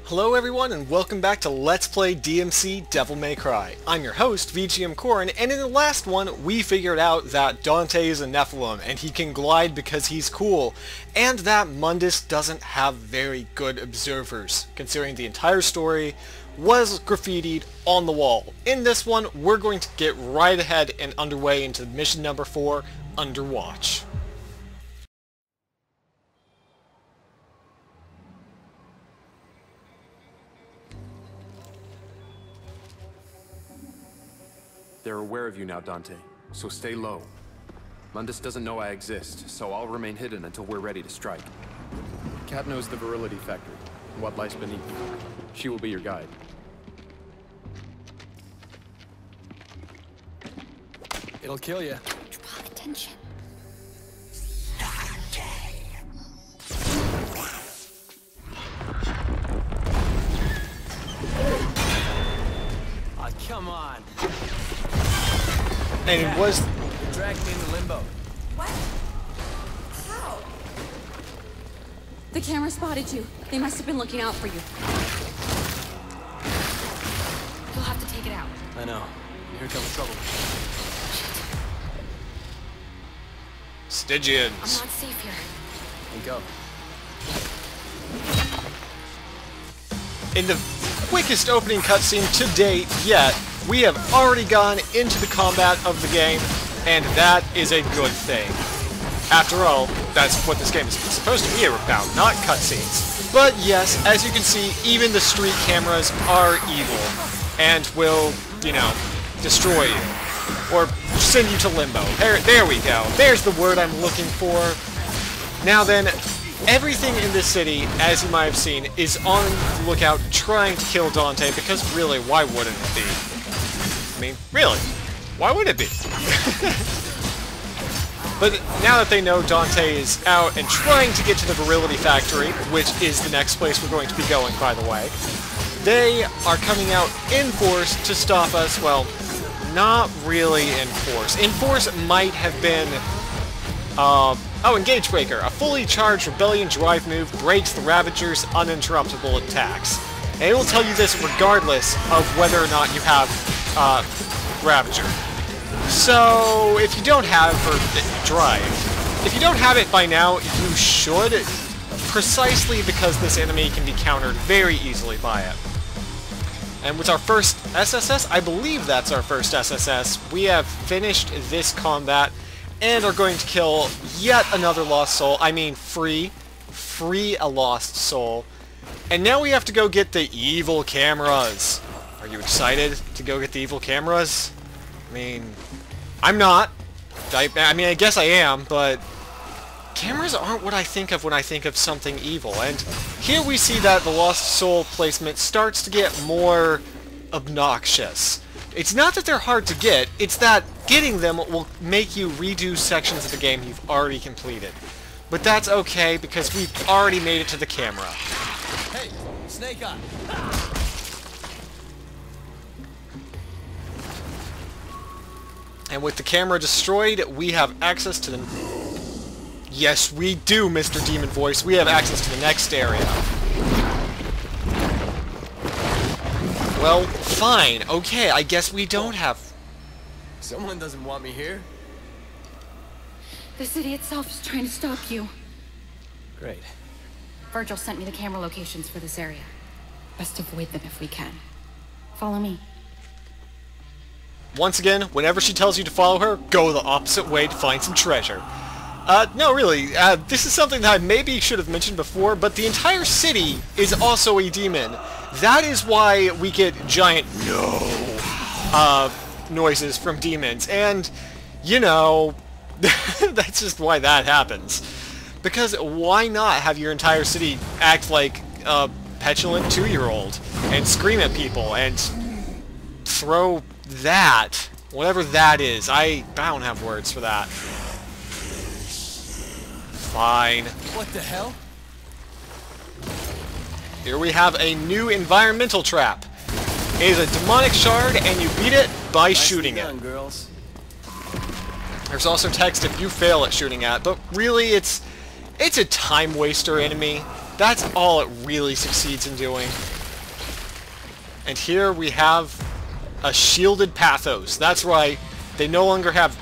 Hello everyone and welcome back to Let's Play DmC Devil May Cry. I'm your host, VGMKoren, and in the last one we figured out that Dante is a Nephilim and he can glide because he's cool, and that Mundus doesn't have very good observers, considering the entire story was graffitied on the wall. In this one, we're going to get right ahead and underway into mission number 4, Underwatch. They're aware of you now, Dante, so stay low. Mundus doesn't know I exist, so I'll remain hidden until we're ready to strike. Cat knows the virility factory, and what lies beneath. She will be your guide. It'll kill you. Draw attention. Oh, come on. And it was... They dragged me into limbo. What? How? The camera spotted you. They must have been looking out for you. You'll have to take it out. I know. Here comes trouble. Stygians. I'm not safe here. And go. In the quickest opening cutscene to date yet, we have already gone into the combat of the game, and that is a good thing. After all, that's what this game is supposed to be about, not cutscenes. But yes, as you can see, even the street cameras are evil, and will, you know, destroy you. Or send you to limbo. There we go. There's the word I'm looking for. Now then, everything in this city, as you might have seen, is on the lookout trying to kill Dante, because really, why wouldn't it be? I mean, really, why would it be? But now that they know Dante is out and trying to get to the virility factory, which is the next place we're going to be going, by the way, they are coming out in force to stop us. Well, not really in force. In force might have been... oh, Engage Breaker. A fully charged Rebellion drive move breaks the Ravager's uninterruptible attacks. And it will tell you this regardless of whether or not you have Ravager. So, if you don't have drive, if you don't have it by now, you should, precisely because this enemy can be countered very easily by it. And with our first SSS, I believe that's our first SSS, we have finished this combat and are going to kill yet another lost soul. I mean, free a lost soul. And now we have to go get the evil cameras. Are you excited to go get the evil cameras? I mean, I'm not. I mean, I guess I am, but cameras aren't what I think of when I think of something evil. And here we see that the lost soul placement starts to get more obnoxious. It's not that they're hard to get, it's that getting them will make you redo sections of the game you've already completed. But that's okay, because we've already made it to the camera. Hey, snake eye. And with the camera destroyed, we have access to the... Yes, we do, Mr. Demon Voice. We have access to the next area. Well, fine. Okay, I guess we don't have... Someone doesn't want me here. The city itself is trying to stop you. Great. Virgil sent me the camera locations for this area. Best avoid them if we can. Follow me. Once again, whenever she tells you to follow her, go the opposite way to find some treasure. No, really, this is something that I maybe should have mentioned before, but the entire city is also a demon. That is why we get giant noises from demons, and, you know, that's just why that happens. Because why not have your entire city act like a petulant 2-year-old and scream at people and throw that, whatever that is. I don't have words for that. Fine. What the hell? Here we have a new environmental trap. It is a demonic shard, and you beat it by shooting it. Girls. There's also text if you fail at shooting at, but really it's a time waster enemy. That's all it really succeeds in doing. And here we have a shielded Pathos. That's right. They no longer have...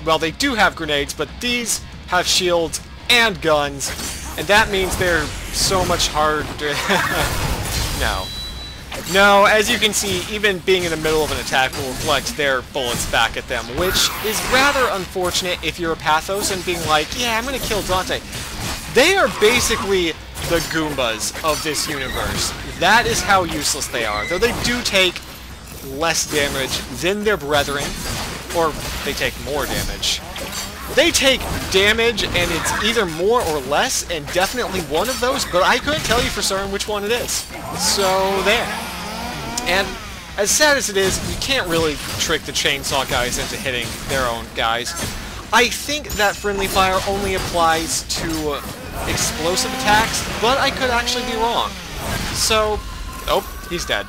Well, they do have grenades, but these have shields and guns. And that means they're so much harder... No. No, as you can see, even being in the middle of an attack will reflect their bullets back at them, which is rather unfortunate if you're a Pathos and being like, yeah, I'm gonna kill Dante. They are basically the Goombas of this universe. That is how useless they are, though they do take less damage than their brethren, or they take more damage. They take damage, and it's either more or less, and definitely one of those, but I couldn't tell you for certain which one it is. So, there. And as sad as it is, you can't really trick the chainsaw guys into hitting their own guys. I think that friendly fire only applies to explosive attacks, but I could actually be wrong. So, oh, he's dead.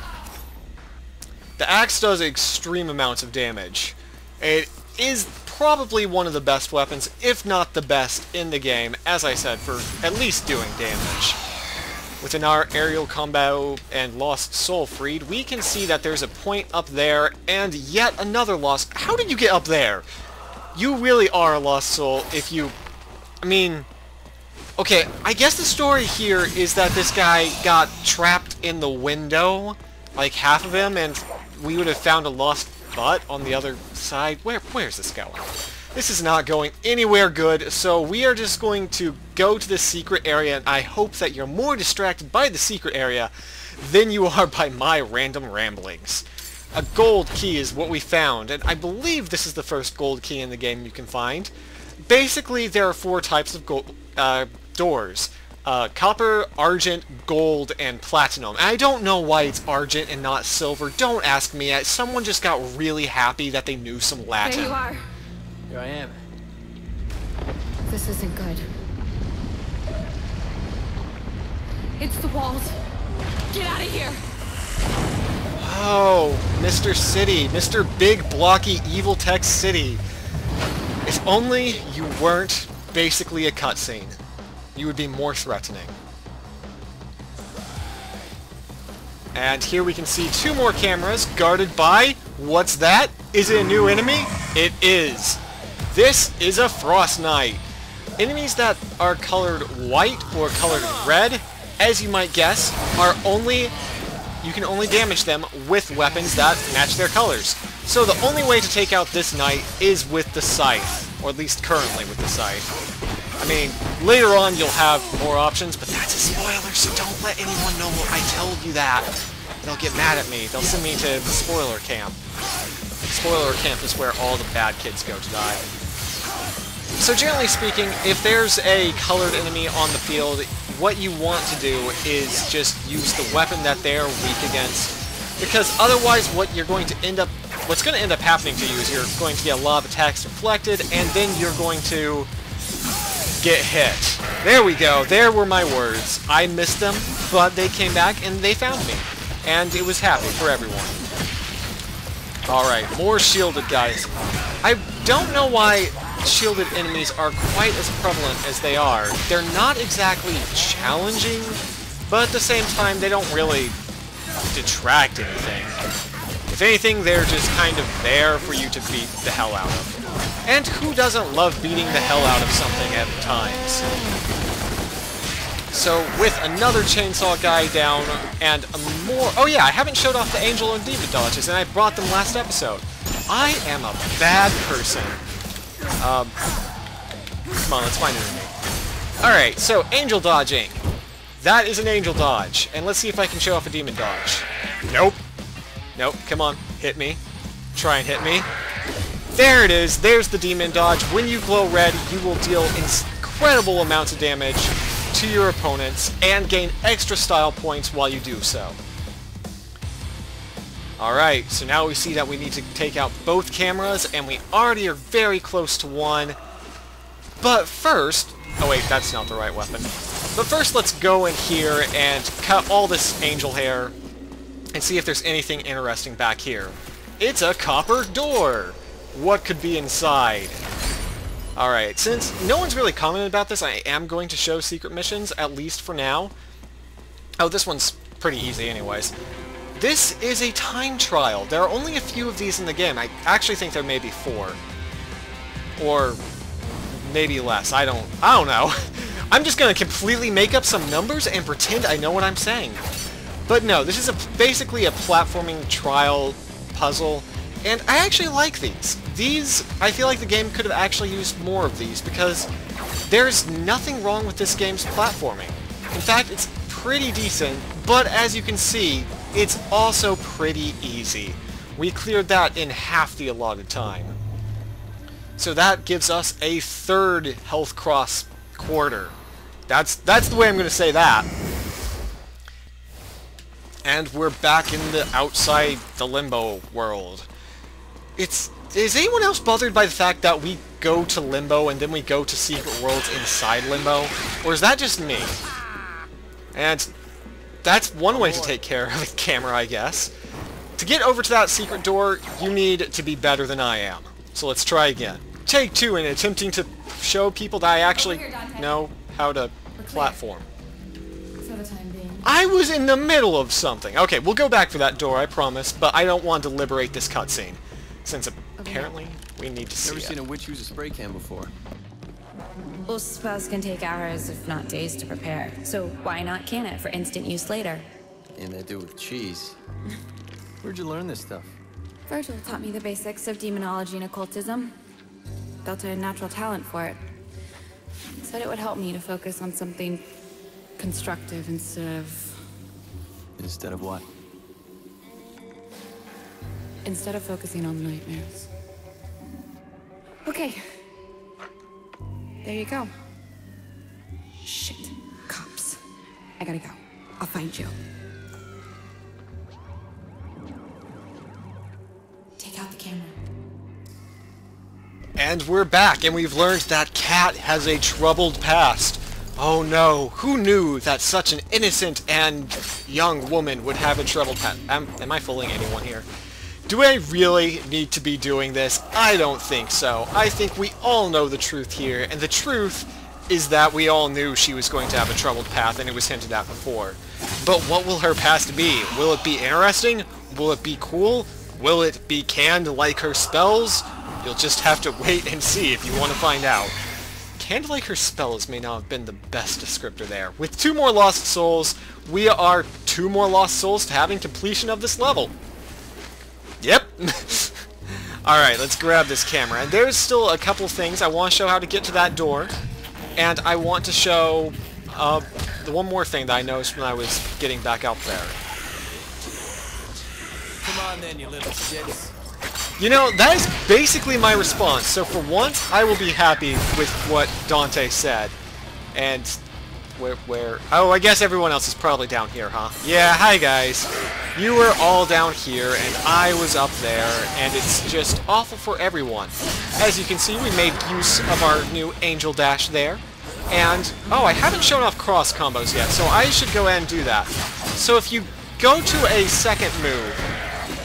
The axe does extreme amounts of damage. It is probably one of the best weapons, if not the best, in the game, as I said, for at least doing damage. Within our aerial combo and Lost Soul freed, we can see that there's a point up there, and yet another Lost... How did you get up there? You really are a Lost Soul if you... I mean... Okay, I guess the story here is that this guy got trapped in the window, like half of him, and we would have found a lost butt on the other side. Where's this going? This is not going anywhere good, so we are just going to go to the secret area, and I hope that you're more distracted by the secret area than you are by my random ramblings. A gold key is what we found, and I believe this is the first gold key in the game you can find. Basically, there are 4 types of doors. Copper, argent, gold, and platinum. And I don't know why it's argent and not silver. Don't ask me. Someone just got really happy that they knew some Latin. There you are. Here I am. This isn't good. It's the walls. Get out of here. Oh, Mr. City. Mr. Big, blocky, evil text city. If only you weren't basically a cutscene, you would be more threatening. And here we can see 2 more cameras guarded by... What's that? Is it a new enemy? It is. This is a Frost Knight. Enemies that are colored white or colored red, as you might guess, are only... You can only damage them with weapons that match their colors. So the only way to take out this knight is with the scythe, or at least currently with the scythe. I mean, later on you'll have more options, but that's a spoiler, so don't let anyone know I told you that. They'll get mad at me. They'll send me to the spoiler camp. Spoiler camp is where all the bad kids go to die. So generally speaking, if there's a colored enemy on the field, what you want to do is just use the weapon that they're weak against. Because otherwise what's going to end up happening to you is you're going to get a lot of attacks deflected, and then you're going to get hit. There we go. There were my words. I missed them, but they came back and they found me. And it was happy for everyone. Alright, more shielded guys. I don't know why shielded enemies are quite as prevalent as they are. They're not exactly challenging, but at the same time they don't really detract anything. If anything, they're just kind of there for you to beat the hell out of. And who doesn't love beating the hell out of something at times? So, with another chainsaw guy down, and a more... Oh yeah, I haven't showed off the angel and demon dodges, and I brought them last episode. I am a bad person. Come on, let's find an enemy. Alright, so, angel dodging. That is an angel dodge. And let's see if I can show off a demon dodge. Nope. Nope, come on, hit me. Try and hit me. There it is, there's the demon dodge. When you glow red, you will deal incredible amounts of damage to your opponents and gain extra style points while you do so. Alright, so now we see that we need to take out both cameras, and we already are very close to one. But first... Oh wait, that's not the right weapon. But first let's go in here and cut all this angel hair and see if there's anything interesting back here. It's a copper door! What could be inside? Alright, since no one's really commented about this, I am going to show secret missions, at least for now. Oh, this one's pretty easy anyways. This is a time trial. There are only a few of these in the game. I actually think there may be 4. Or maybe less. I don't know. I'm just going to completely make up some numbers and pretend I know what I'm saying. But no, this is basically a platforming trial puzzle, and I actually like these. These, I feel like the game could have actually used more of these, because there's nothing wrong with this game's platforming. In fact, it's pretty decent, but as you can see, it's also pretty easy. We cleared that in half the allotted time. So that gives us a 3rd health cross quarter. That's the way I'm going to say that. And we're back in the outside the limbo world. Is anyone else bothered by the fact that we go to limbo and then we go to secret worlds inside limbo? Or is that just me? And that's one way to take care of the camera, I guess. To get over to that secret door, you need to be better than I am. So let's try again. Take 2 in attempting to show people that I actually know how to platform. For the time being. I was in the middle of something. Okay, we'll go back for that door, I promise, but I don't want to liberate this cutscene, since apparently we need to see Never it. seen a witch use a spray can before. Well, spells can take hours, if not days, to prepare. So why not can it for instant use later? And they do with cheese. Where'd you learn this stuff? Virgil taught me the basics of demonology and occultism. Felt I had natural talent for it. Said it would help me to focus on something constructive instead of... Instead of what? Instead of focusing on nightmares. Okay. There you go. Shit. Cops. I gotta go. I'll find you. Take out the camera. And we're back, and we've learned that Cat has a troubled past. Oh no, who knew that such an innocent and young woman would have a troubled past? Am I fooling anyone here? Do I really need to be doing this? I don't think so. I think we all know the truth here, and the truth is that we all knew she was going to have a troubled path, and it was hinted at before. But what will her past be? Will it be interesting? Will it be cool? Will it be canned like her spells? You'll just have to wait and see if you want to find out. Canned like her spells may not have been the best descriptor there. With 2 more lost souls, we are 2 more lost souls to having completion of this level. Yep. Alright, let's grab this camera. And there's still a couple things. I want to show how to get to that door. And I want to show the one more thing that I noticed when I was getting back up there. Come on then, you little shits. You know, that is basically my response. So for once, I will be happy with what Dante said. And where? Oh, I guess everyone else is probably down here, huh? Yeah, hi guys. You were all down here, and I was up there, and it's just awful for everyone. As you can see, we made use of our new Angel Dash there. And, oh, I haven't shown off cross combos yet, so I should go ahead and do that. So if you go to a second move,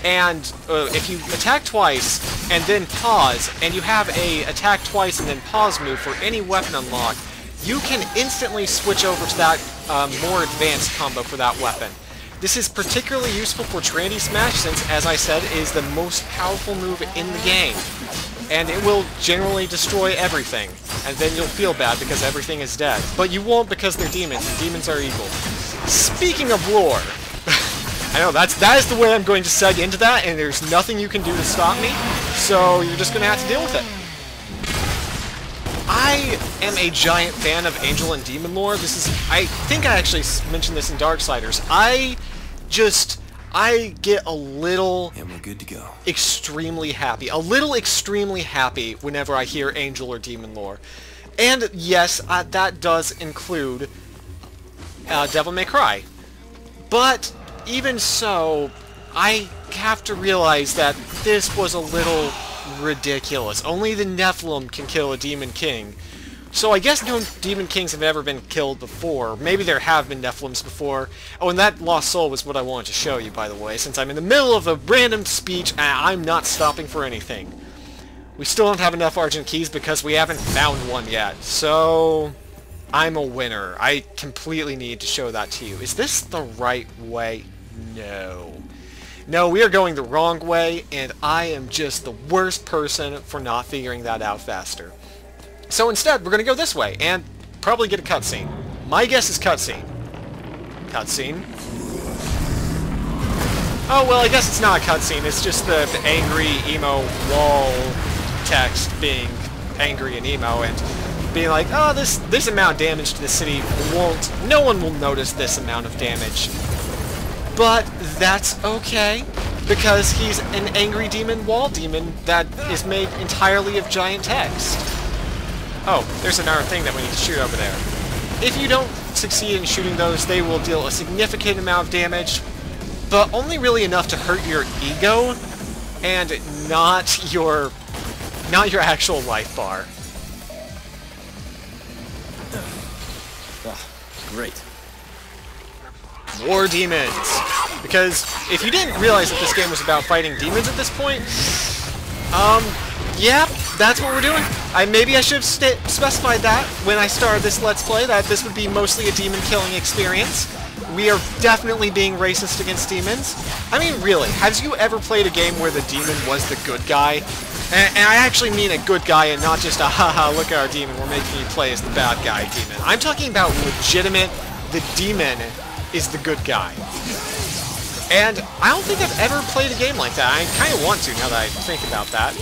and if you attack twice and then pause, and you have a attack twice and then pause move for any weapon unlock, you can instantly switch over to that more advanced combo for that weapon. This is particularly useful for Trinity Smash since, as I said, it is the most powerful move in the game. And it will generally destroy everything, and then you'll feel bad because everything is dead. But you won't because they're demons, and demons are evil. Speaking of lore, I know, that is the way I'm going to seg into that, and there's nothing you can do to stop me, so you're just going to have to deal with it. I am a giant fan of Angel and Demon lore. I think I actually mentioned this in Darksiders. I get a little And we're good to go. extremely happy. A little extremely happy whenever I hear Angel or Demon lore. And yes, that does include Devil May Cry. But even so, I have to realize that this was a little ridiculous. Only the Nephilim can kill a Demon King. So I guess no Demon Kings have ever been killed before. Maybe there have been Nephilims before. Oh, and that Lost Soul was what I wanted to show you, by the way, since I'm in the middle of a random speech and I'm not stopping for anything. We still don't have enough Argent Keys because we haven't found one yet. So, I'm a winner. I completely need to show that to you. Is this the right way? No. No, we are going the wrong way, and I am just the worst person for not figuring that out faster. So instead, we're going to go this way, and probably get a cutscene. My guess is cutscene. Cutscene. Oh, well, I guess it's not a cutscene. It's just the angry emo wall text being angry and emo, and being like, oh, this amount of damage to the city no one will notice this amount of damage. But that's okay, because he's an angry demon wall demon that is made entirely of giant text. Oh, there's another thing that we need to shoot over there. If you don't succeed in shooting those, they will deal a significant amount of damage, but only really enough to hurt your ego, and not your actual life bar. Great. More demons! Because if you didn't realize that this game was about fighting demons at this point, yeah, that's what we're doing. Maybe I should have specified that when I started this Let's Play, that this would be mostly a demon killing experience. We are definitely being racist against demons. I mean, really, has you ever played a game where the demon was the good guy? And I actually mean a good guy and not just a haha, look at our demon, we're making you play as the bad guy demon. I'm talking about legitimate, the demon is the good guy. And I don't think I've ever played a game like that. I kind of want to now that I think about that.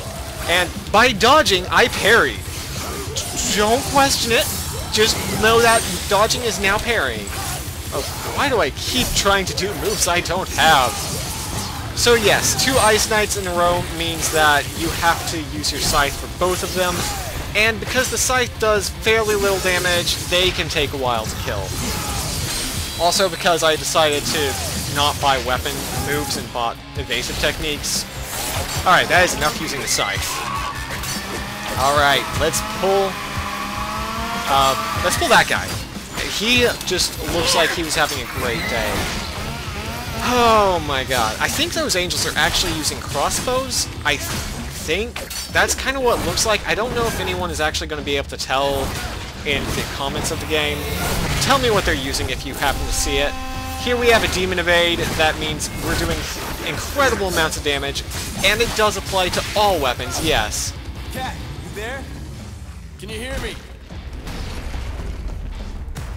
And by dodging, I parried. Don't question it. Just know that dodging is now parrying. Oh, why do I keep trying to do moves I don't have? So yes, 2 Ice Knights in a row means that you have to use your scythe for both of them. And because the scythe does fairly little damage, they can take a while to kill. Also because I decided to not buy weapon moves and bought evasive techniques. Alright, that is enough using the scythe. Alright, let's pull that guy. He just looks like he was having a great day. Oh my god. I think those angels are actually using crossbows. I think. That's kind of what it looks like. I don't know if anyone is actually going to be able to tell in the comments of the game. Tell me what they're using if you happen to see it. Here we have a demon evade. That means we're doing incredible amounts of damage. And it does apply to all weapons, yes. Cat, you there? Can you hear me?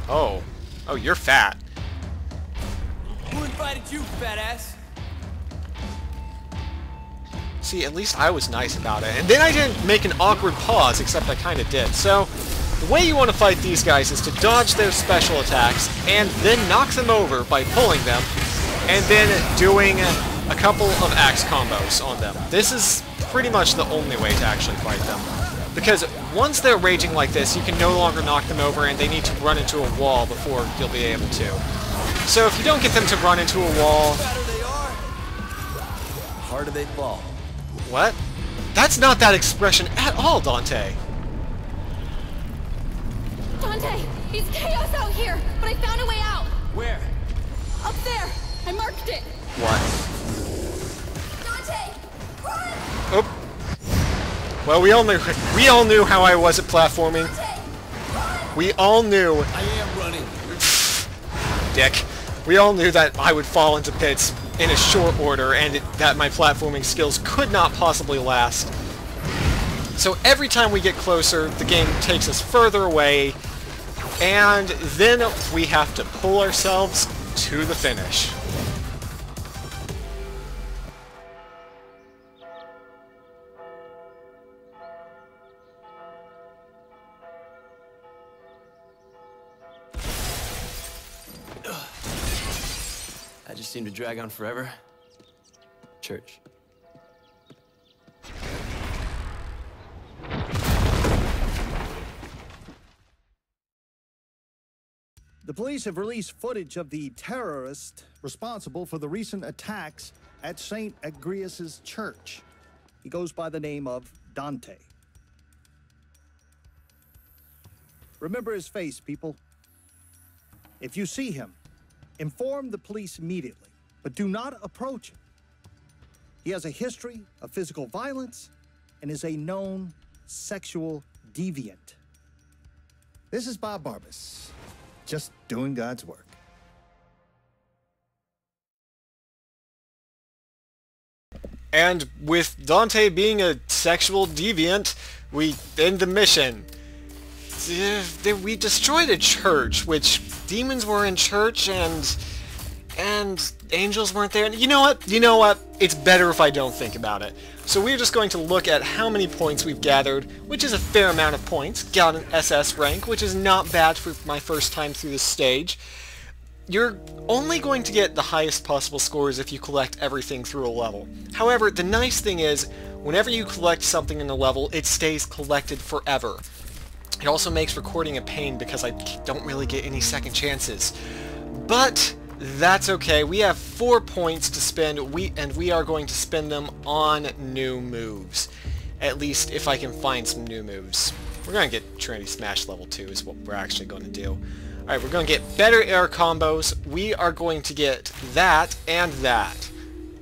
Oh. Oh, you're fat. Who invited you, fat ass? See, at least I was nice about it. And then I didn't make an awkward pause, except I kind of did. So, the way you want to fight these guys is to dodge their special attacks, and then knock them over by pulling them, and then doing a couple of axe combos on them. This is pretty much the only way to actually fight them. Because once they're raging like this, you can no longer knock them over, and they need to run into a wall before you'll be able to. So if you don't get them to run into a wall... The fatter they are, the harder they fall. What? That's not that expression at all, Dante. Dante, it's chaos out here, but I found a way out. Where? Up there. I marked it. What? Dante, run! Oh. Well, we all knew how I was at platforming. We all knew. I am running. Dick. We all knew that I would fall into pits in a short order, and that my platforming skills could not possibly last. So every time we get closer, the game takes us further away, and then we have to pull ourselves to the finish. I just seem to drag on forever. Church. The police have released footage of the terrorist responsible for the recent attacks at St. Agrias' church. He goes by the name of Dante. Remember his face, people. If you see him, inform the police immediately, but do not approach him. He has a history of physical violence and is a known sexual deviant. This is Bob Barbas, just doing God's work. And with Dante being a sexual deviant, we end the mission. We destroyed a church, which demons were in church and angels weren't there. And you know what? You know what? It's better if I don't think about it. So we're just going to look at how many points we've gathered, which is a fair amount of points. Got an SS rank, which is not bad for my first time through this stage. You're only going to get the highest possible scores if you collect everything through a level. However, the nice thing is, whenever you collect something in a level, it stays collected forever. It also makes recording a pain because I don't really get any second chances. But that's okay. We have 4 points to spend, and we are going to spend them on new moves. At least if I can find some new moves. We're going to get Trinity Smash level 2 is what we're actually going to do. Alright, we're going to get better air combos. We are going to get that and that.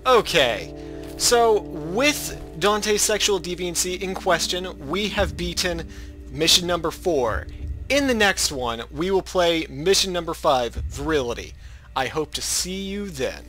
Okay, so with Dante's sexual deviancy in question, we have beaten mission number 4. In the next one, we will play mission number 5, Virility. I hope to see you then.